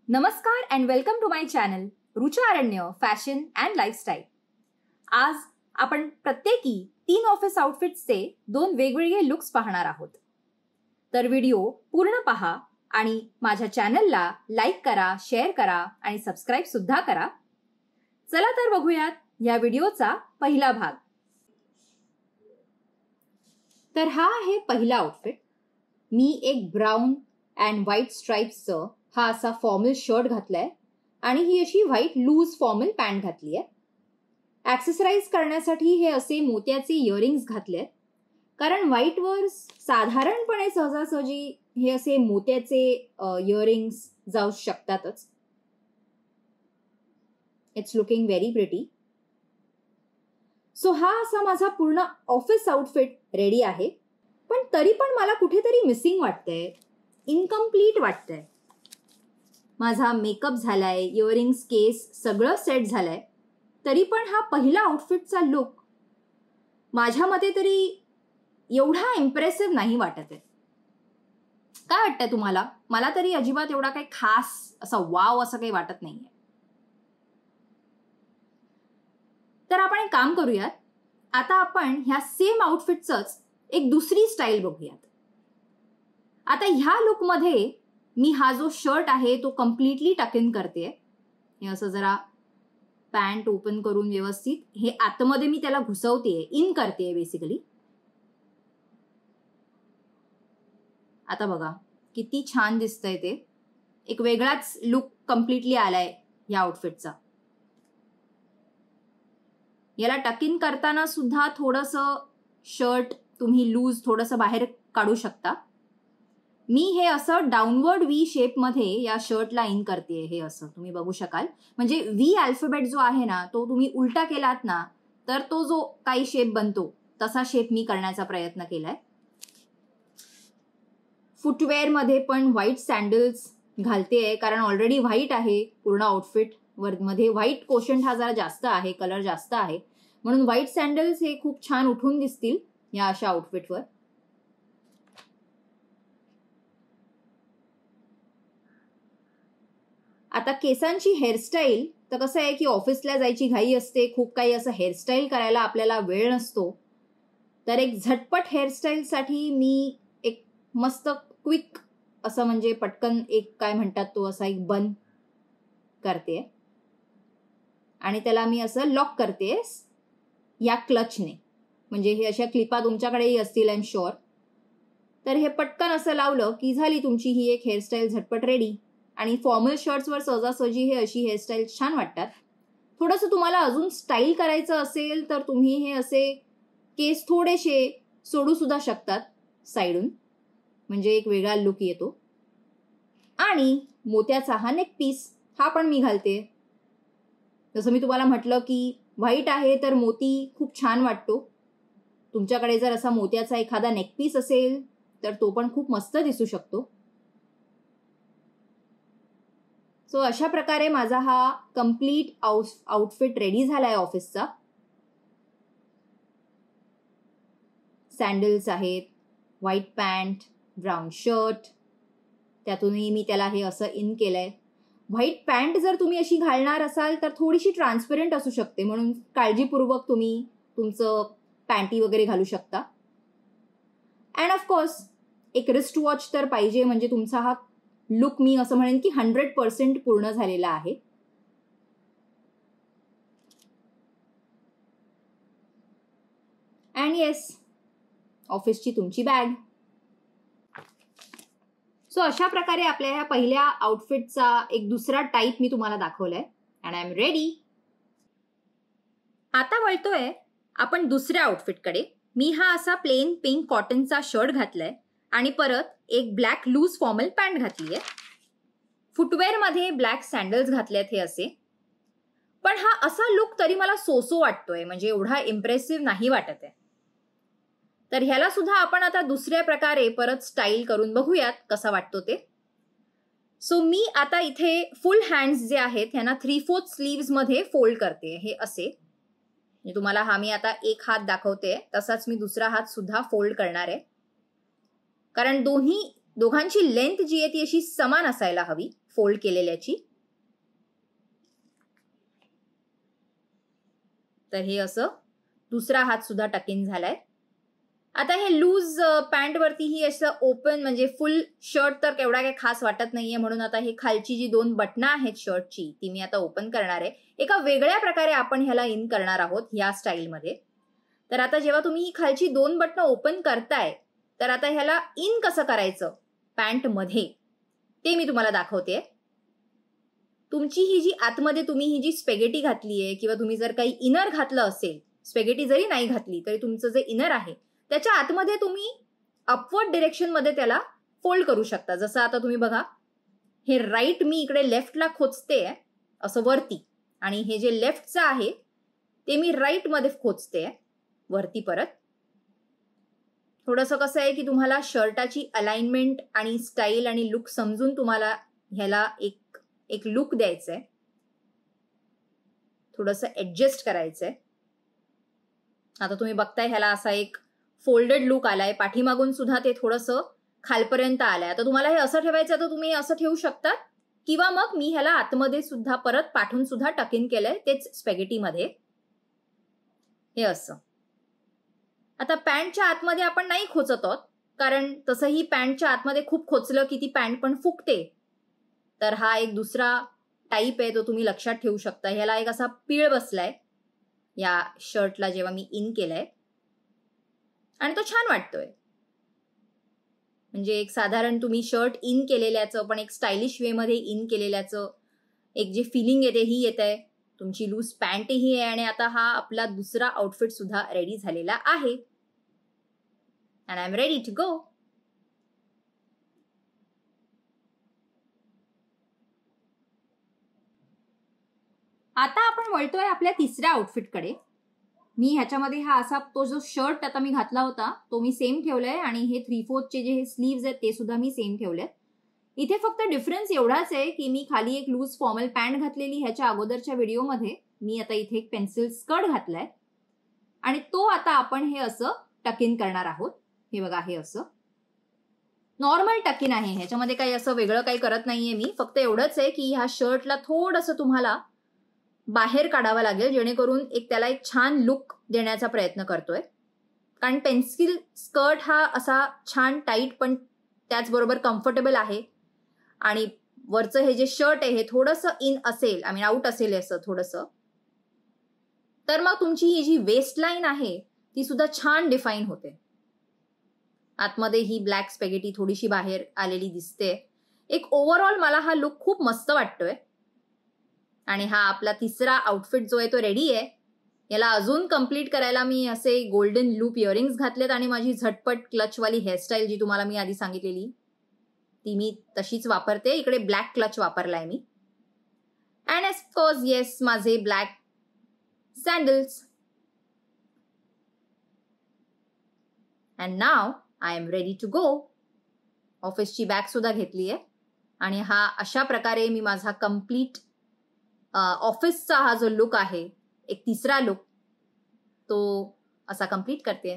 नमस्कार and welcome to my channel Rucha Aranya fashion and lifestyle. आज आपण प्रत्येकी 3 ऑफिस आउटफिट्सचे 2 वेगवेगळे लुक्स पाहणार आहोत. तर व्हिडिओ पूर्ण पहा आणि माझ्या चॅनलला लाईक करा, शेअर करा आणि सबस्क्राईब सुद्धा करा. चला तर बघूयात या व्हिडिओचा पहिला भाग. तर हा आहे पहिला आउटफिट. मी एक ब्राऊन अँड व्हाईट स्ट्राइप्सचं हा असा फॉर्मल शर्ट घातलाय आणि ही अशी व्हाईट लूज फॉर्मल पॅन्ट घातली आहे. ॲक्सेसराईज करण्यासाठी हे असे मोत्याचे इयरिंग्स घातलेत, कारण व्हाईटवर साधारणपणे सहजासहजी हे असे मोत्याचे इयरिंग्स जाऊ शकतातच. It's looking very pretty. So हा असा माझा पूर्ण ऑफिस आउटफिट रेडी आहे. पण तरी पण मला कुठेतरी मिसिंग वाटतंय, इनकम्प्लीट वाटतंय. माझा मेकअप झालाय, इयरिंग्स, केस सगळं सेट झालंय, तरी पण हा पहिला आउटफिटचा लुक माझ्या मते तरी एवढा इम्प्रेसिव्ह नाही वाटत आहे. काय वाटतंय तुम्हाला? मला तरी अजिबात एवढा काही खास असा वाव असं काही वाटत नाहीये. तर आपण एक काम करूयात, आता आपण ह्या सेम आउटफिटचंच एक दुसरी स्टाईल बघूयात. आता ह्या लुकमध्ये मी हा जो शर्ट आहे तो कम्प्लिटली टक इन करतेय. हे असं जरा पॅन्ट ओपन करून व्यवस्थित हे आतमध्ये मी त्याला घुसवतेय, इन करतेय बेसिकली. आता बघा किती छान दिसतंय ते. एक वेगळाच लुक कम्प्लिटली आलाय या आउटफिटचा. याला टक इन करताना सुद्धा थोडंसं शर्ट तुम्ही लूज थोडंसं बाहेर काढू शकता. मी हे असं डाऊनवर्ड व्ही शेपमध्ये या शर्टला इन करते. हे असं तुम्ही बघू शकाल. म्हणजे व्ही अल्फाबेट जो आहे ना तो तुम्ही उलटा केलात ना तर तो जो काही शेप बनतो तसा शेप मी करण्याचा प्रयत्न केलाय. फुटवेअरमध्ये पण व्हाईट सँडल्स घालतेय, कारण ऑलरेडी व्हाईट आहे पूर्ण आउटफिट मध्ये. व्हाईट कोशंट हा जरा जास्त आहे, कलर जास्त आहे, म्हणून व्हाईट सँडल्स हे खूप छान उठून दिसतील या अशा आउटफिटवर. आता केसांची हेअरस्टाईल तर कसं आहे की ऑफिसला जायची घाई असते, खूप काही असं हेअरस्टाईल करायला आपल्याला वेळ नसतो. तर एक झटपट हेअरस्टाईलसाठी मी एक मस्त क्विक असं म्हणजे पटकन एक काय म्हणतात तो असा एक बन करते आणि त्याला मी असं लॉक करते या क्लचने. म्हणजे हे अशा क्लिपा तुमच्याकडेही असतील अँड शुअर. तर हे पटकन असं लावलं की झाली तुमची ही एक हेअरस्टाईल झटपट रेडी. आणि फॉर्मल शर्ट्सवर सहजासहजी हे अशी हेअरस्टाईल छान वाटतात. थोडंसं तुम्हाला अजून स्टाईल करायचं असेल तर तुम्ही हे असे केस थोडेसे सोडू सुद्धा शकतात साईडून, म्हणजे एक वेगळा लुक येतो. आणि मोत्याचा हा नेक पीस हा पण मी घालते. जसं मी तुम्हाला म्हटलं की व्हाईट आहे तर मोती खूप छान वाटतो. तुमच्याकडे जर असा मोत्याचा एखादा नेक पीस असेल तर तो पण खूप मस्त दिसू शकतो. सो अशा प्रकारे माझा हा कम्प्लीट आउटफिट रेडी झालाय ऑफिसचा. सँडल्स आहेत, व्हाईट पॅन्ट, ब्राऊन शर्ट, त्यातूनही मी त्याला हे असं इन केलंय. व्हाईट पॅन्ट जर तुम्ही अशी घालणार असाल तर थोडीशी ट्रान्सपरंट असू शकते, म्हणून काळजीपूर्वक तुम्ही तुमचं पॅन्टी वगैरे घालू शकता. अँड ऑफकोर्स एक रिस्ट वॉच तर पाहिजे, म्हणजे तुमचा हा लुक मी असं म्हणेन की 100% पूर्ण झालेला आहे. अँड येस, ऑफिसची तुमची बॅग. सो अशा प्रकारे आपल्या ह्या पहिल्या आउटफिटचा एक दुसरा टाईप मी तुम्हाला दाखवलाय अँड आय एम रेडी. आता वळतोय आपण दुसऱ्या आउटफिटकडे. मी हा असा प्लेन पिंक कॉटनचा शर्ट घातलाय आणि परत एक ब्लॅक लूज फॉर्मल पॅन्ट घातली आहे. फुटवेअरमध्ये ब्लॅक सँडल्स घातलेत हे असे. पण हा असा लुक तरी मला सोसो वाटतोय, म्हणजे एवढा इम्प्रेसिव्ह नाही वाटत आहे. तर ह्याला सुद्धा आपण आता दुसऱ्या प्रकारे परत स्टाईल करून बघूयात कसा वाटतो ते. सो मी आता इथे फुल हँड्स जे आहेत ह्यांना 3/4 स्लीव्स मध्ये फोल्ड करते. हे असे तुम्हाला हा मी आता एक हात दाखवते, तसाच मी दुसरा हात सुद्धा फोल्ड करणार आहे, कारण दोन्ही दोघांची लेंथ जी आहे ती अशी समान असायला हवी फोल्ड केलेल्याची. तर हे असं दुसरा हात सुद्धा टक इन झालाय. आता हे लूज पॅन्ट वरतीही असं ओपन म्हणजे फुल शर्ट तर केवढा काही खास वाटत नाहीये, म्हणून आता हे खालची जी 2 बटणं आहेत शर्टची ती मी आता ओपन करणार आहे. एका वेगळ्या प्रकारे आपण ह्याला इन करणार आहोत ह्या स्टाईलमध्ये. तर आता जेव्हा तुम्ही ही खालची 2 बटणं ओपन करताय तर आता ह्याला इन कसं करायचं पॅन्ट मध्ये ते मी तुम्हाला दाखवते. तुमची ही जी आतमध्ये तुम्ही ही जी स्पेगेटी घातली आहे किंवा तुम्ही जर काही इनर घातलं असेल, स्पेगेटी जरी नाही घातली तरी तुमचं जे इनर आहे त्याच्या आतमध्ये तुम्ही अपवर्ड डिरेक्शन मध्ये त्याला फोल्ड करू शकता. जसं आता तुम्ही बघा, हे राईट मी इकडे लेफ्टला खोचते असं वरती, आणि हे जे लेफ्टचं आहे ते मी राईट मध्ये खोचते वरती परत. थोडंसं कसं आहे की तुम्हाला शर्टाची अलाइनमेंट आणि स्टाईल आणि लुक समजून तुम्हाला ह्याला एक लुक द्यायचंय, थोडंसं ऍडजस्ट करायचंय. आता तुम्ही बघताय ह्याला असा एक फोल्डेड लुक आलाय, पाठीमागून सुद्धा ते थोडंसं खालपर्यंत आलंय. आता तुम्हाला हे असं ठेवायचं तर तुम्ही असं ठेवू शकता, किंवा मग मी ह्याला आतमध्ये सुद्धा परत पाठून सुद्धा टक इन केलंय तेच स्पेगेटीमध्ये, हे असं. आता पॅन्टच्या आतमध्ये आपण नाही खोचत आहोत, कारण तसंही पॅन्टच्या आतमध्ये खूप खोचलं की ती पॅन्ट पण फुगते. तर हा एक दुसरा टाईप आहे तो तुम्ही लक्षात ठेवू शकता. ह्याला एक असा पीळ बसलाय या शर्टला जेव्हा मी इन केलंय, आणि तो छान वाटतोय. म्हणजे एक साधारण तुम्ही शर्ट इन केलेल्याचं पण एक स्टायलिश वे मध्ये इन केलेल्याचं एक जे फिलिंग येते ही येत आहे. तुमची लूज पॅन्टही आहे आणि आता हा आपला दुसरा आउटफिट सुद्धा रेडी झालेला आहे. And I am ready to go. आता आपण वळतोय आपल्या तिसऱ्या आउटफिटकडे. मी ह्याच्यामध्ये हा असा तो जो शर्ट आता मी घातला होता तो मी सेम ठेवलाय, आणि हे 3/4 चे जे स्लीव्ज आहेत ते सुद्धा मी सेम ठेवलेत. इथे फक्त डिफरन्स एवढाच आहे की मी खाली एक लूज फॉर्मल पॅन्ट घातलेली ह्याच्या अगोदरच्या व्हिडिओमध्ये. मी आता इथे एक पेन्सिल स्कर्ट घातलाय आणि तो आता आपण हे असं टक इन करणार आहोत. हे बघा, हे असं नॉर्मल टक इन आहे, ह्याच्यामध्ये काही असं वेगळं काही करत नाहीये मी. फक्त एवढंच आहे की ह्या शर्टला थोडंसं तुम्हाला बाहेर काढावं लागेल, जेणेकरून त्याला एक छान लुक देण्याचा प्रयत्न करतोय. कारण पेन्सिल स्कर्ट हा असा छान टाईट पण त्याचबरोबर कम्फर्टेबल आहे, आणि वरचं हे जे शर्ट आहे हे थोडंसं इन असेल, आय मीन आउट असेल असं थोडंसं, तर मग तुमची ही जी वेस्ट लाईन आहे ती सुद्धा छान डिफाईन होते. आतमध्ये ही ब्लॅक स्पेगेटी थोडीशी बाहेर आलेली दिसते. एक ओव्हरऑल मला हा लुक खूप मस्त वाटतोय. आणि हा आपला तिसरा आउटफिट जो आहे तो रेडी आहे. याला अजून कम्प्लीट करायला मी असे गोल्डन लूप इयरिंग्स घातलेत, आणि माझी झटपट क्लचवाली हेअरस्टाईल जी तुम्हाला मी आधी सांगितलेली ती मी तशीच वापरते. इकडे ब्लॅक क्लच वापरलाय मी, अँड ऑफकोर्स येस माझे black sandals. And now I am ready to go. ऑफिसची बॅग सुद्धा घेतली आहे, आणि हा अशा प्रकारे मी माझा कम्प्लीट ऑफिसचा हा जो लुक आहे, एक तिसरा लुक, तो असा कम्प्लीट करते.